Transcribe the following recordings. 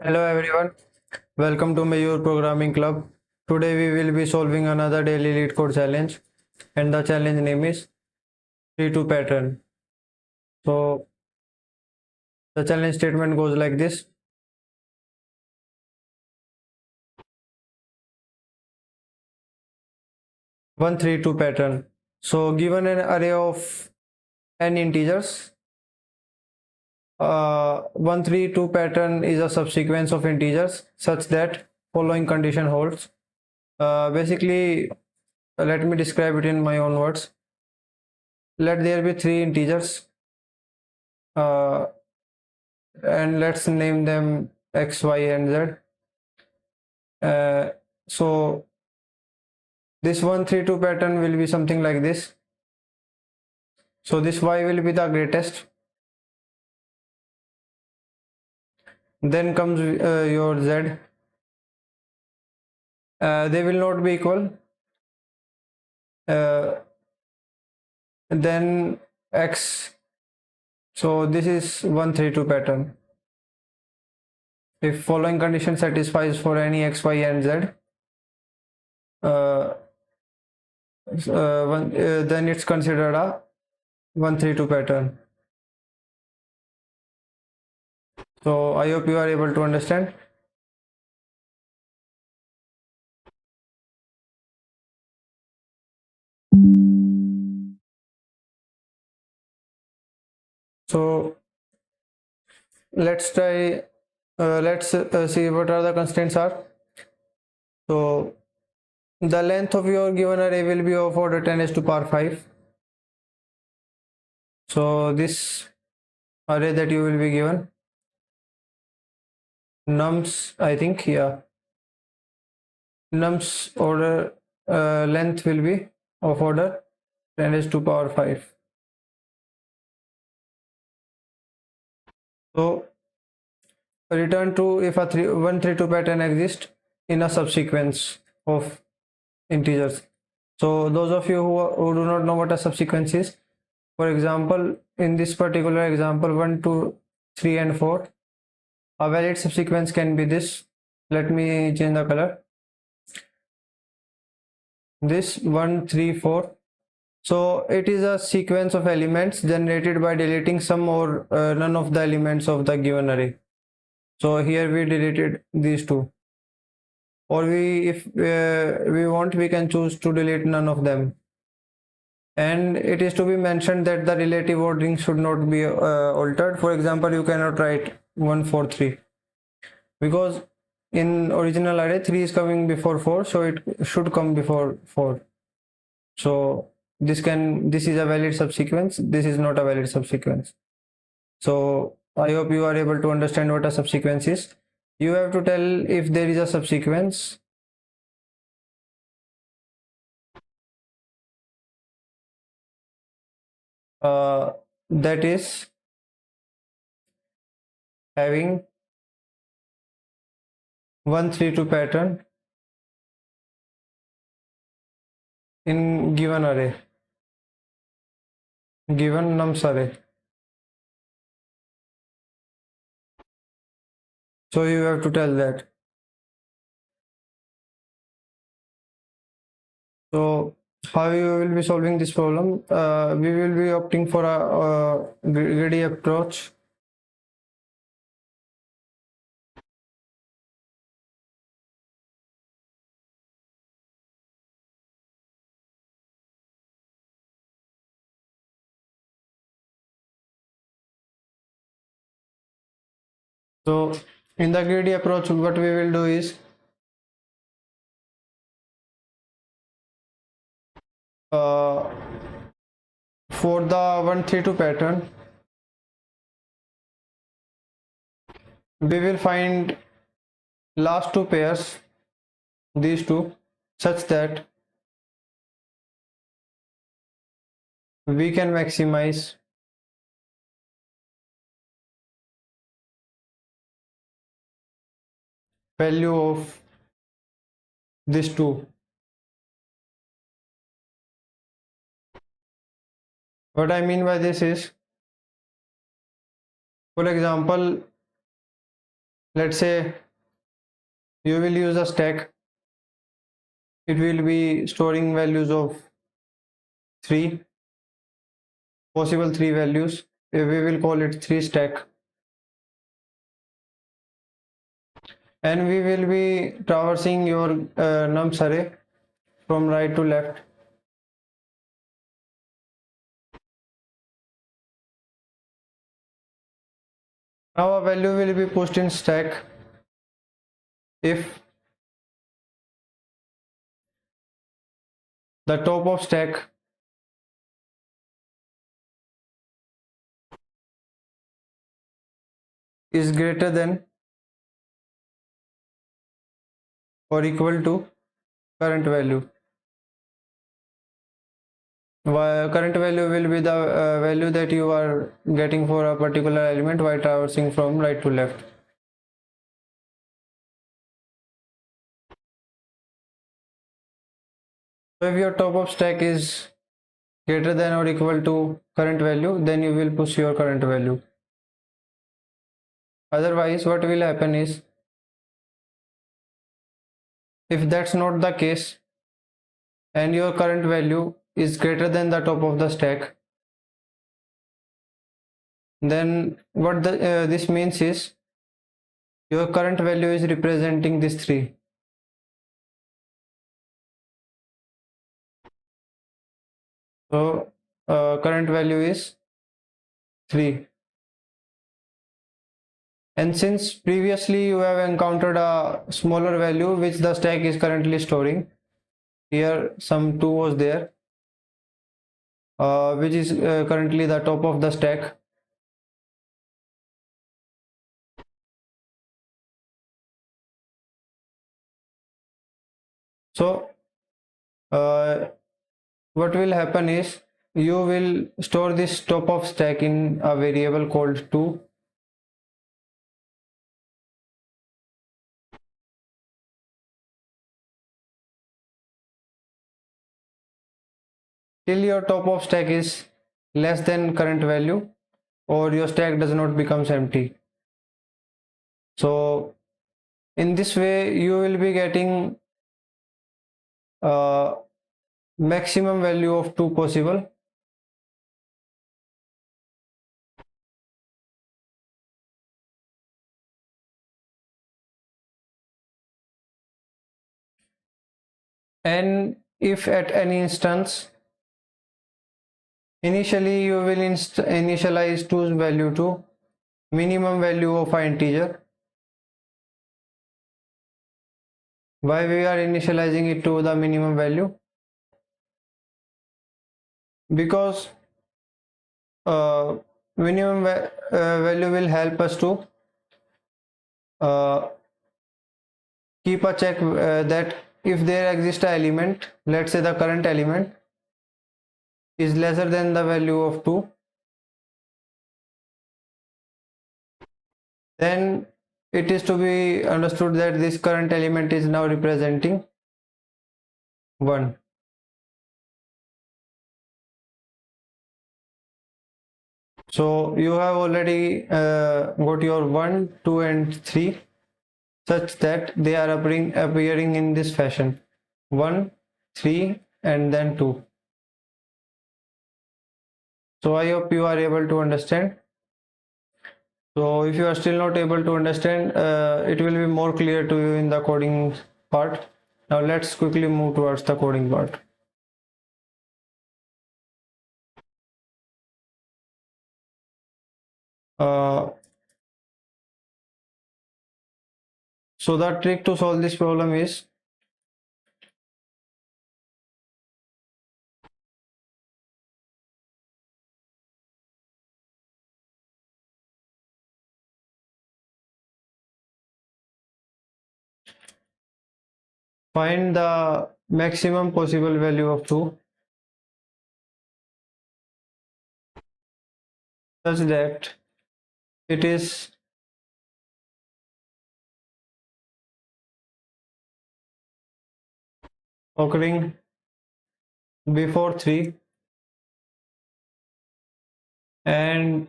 Hello everyone, welcome to Mayur Programming Club. Today we will be solving another daily Leetcode challenge, and the challenge name is 3-2 pattern. So the challenge statement goes like this. One 3-2 pattern. So given an array of n integers, 1-3-2 pattern is a subsequence of integers such that following condition holds. Basically, let me describe it in my own words. Let there be three integers, uh, and let's name them x, y, and z. So this 1-3-2 pattern will be something like this. So this y will be the greatest. Then comes your z. They will not be equal. Then x. So this is 1-3-2 pattern. If following condition satisfies for any x, y, and z, then it's considered a 1-3-2 pattern. So I hope you are able to understand. So let's try. Let's see what are the constraints are. So the length of your given array will be of order 10 raised to power 5. So this array that you will be given, nums, I think, yeah, nums order length will be of order 10 raised to power 5. So return true if a 1-3-2 pattern exists in a subsequence of integers. So those of you who do not know what a subsequence is, for example, in this particular example 1, 2, 3, and 4, a valid subsequence can be this. Let me change the color. This 1, 3, 4. So it is a sequence of elements generated by deleting some or none of the elements of the given array. So here we deleted these two, or if we want, we can choose to delete none of them. And it is to be mentioned that the relative ordering should not be altered. For example, you cannot write 1, 4, 3 because in original array 3 is coming before 4, so it should come before 4. So this is a valid subsequence, this is not a valid subsequence. So I hope you are able to understand what a subsequence is. You have to tell if there is a subsequence that is having 1-3-2 pattern in given array, given nums array. So you have to tell that. So how you will be solving this problem? We will be opting for a greedy approach. So in the greedy approach, what we will do is uh, for the 1-3-2 pattern, we will find last two pairs, these two, such that we can maximize value of these two. What I mean by this is, for example, let's say you will use a stack. It will be storing values of three, possible three values. We will call it three stack, and we will be traversing your nums array from right to left. Now a value will be pushed in stack if the top of stack is greater than or equal to current value. Current value will be the value that you are getting for a particular element while traversing from right to left. So if your top of stack is greater than or equal to current value, then you will push your current value. Otherwise, what will happen is, if that's not the case and your current value is greater than the top of the stack, then what this means is your current value is representing this 3. So current value is 3. And since previously you have encountered a smaller value which the stack is currently storing, here some 2 was there, which is currently the top of the stack. So what will happen is you will store this top of stack in a variable called 2. Till your top of stack is less than current value or your stack does not becomes empty. So in this way you will be getting maximum value of 2 possible. And if at any instance initially you will initialize 2's value to minimum value of an integer. Why we are initializing it to the minimum value? Because minimum value will help us to uh, keep a check that if there exists an element, let's say the current element is lesser than the value of 2, then it is to be understood that this current element is now representing 1. So you have already got your 1, 2 and 3 such that they are appearing in this fashion: 1, 3 and then 2. So I hope you are able to understand. So if you are still not able to understand, it will be more clear to you in the coding part. Now let's quickly move towards the coding part. So the trick to solve this problem is find the maximum possible value of 2 such that it is occurring before 3 and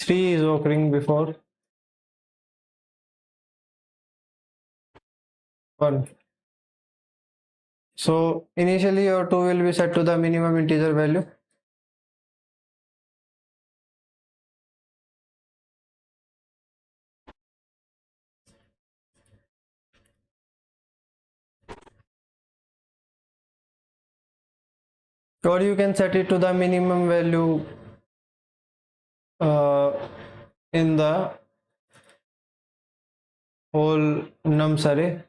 3 is occurring before 1. So initially your 2 will be set to the minimum integer value. Or you can set it to the minimum value in the whole nums array.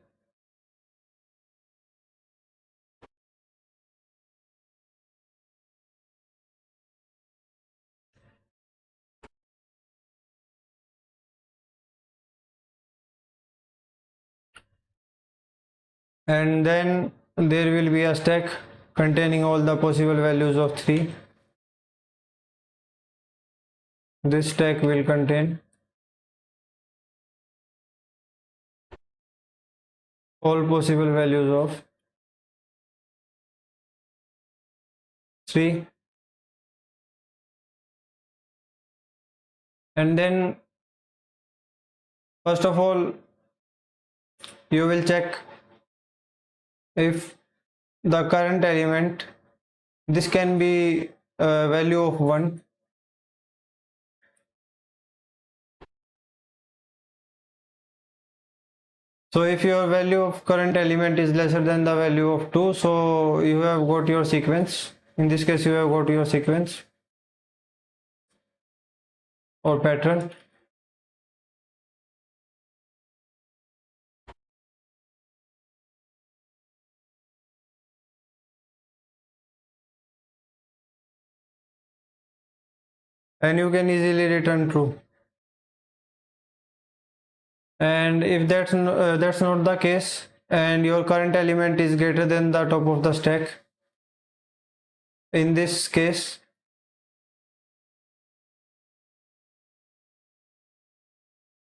And then there will be a stack containing all the possible values of 3. This stack will contain all possible values of 3. And then first of all you will check if the current element, this can be a value of 1. So if your value of current element is lesser than the value of 2, so you have got your sequence. In this case you have got your sequence or pattern. And you can easily return true. And if that's not the case and your current element is greater than the top of the stack, in this case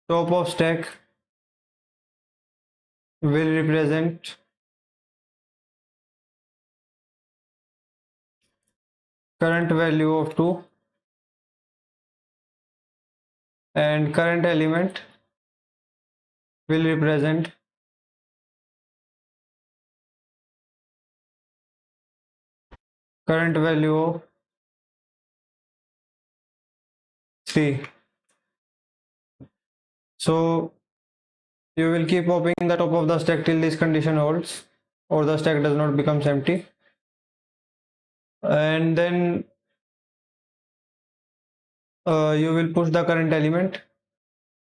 top of stack will represent current value of 2 and current element will represent current value of 3. So you will keep popping the top of the stack till this condition holds or the stack does not becomes empty. And then you will push the current element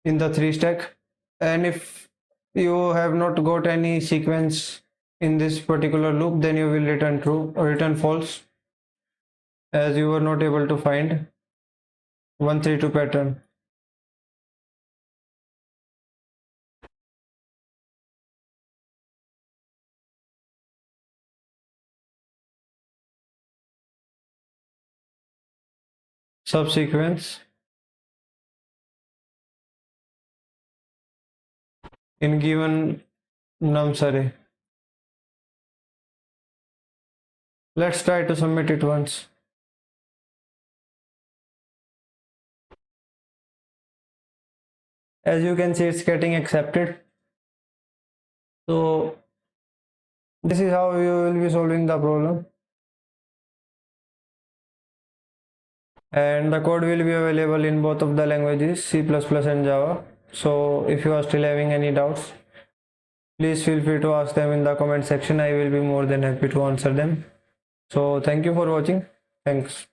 in the 3 stack. And if you have not got any sequence in this particular loop, then you will return true or return false, as you were not able to find 132 pattern. Subsequence in given nums array. Let's try to submit it once. As you can see, it's getting accepted. So this is how you will be solving the problem. And the code will be available in both of the languages, C++ and Java. So if you are still having any doubts, please feel free to ask them in the comment section. I will be more than happy to answer them. So thank you for watching. Thanks.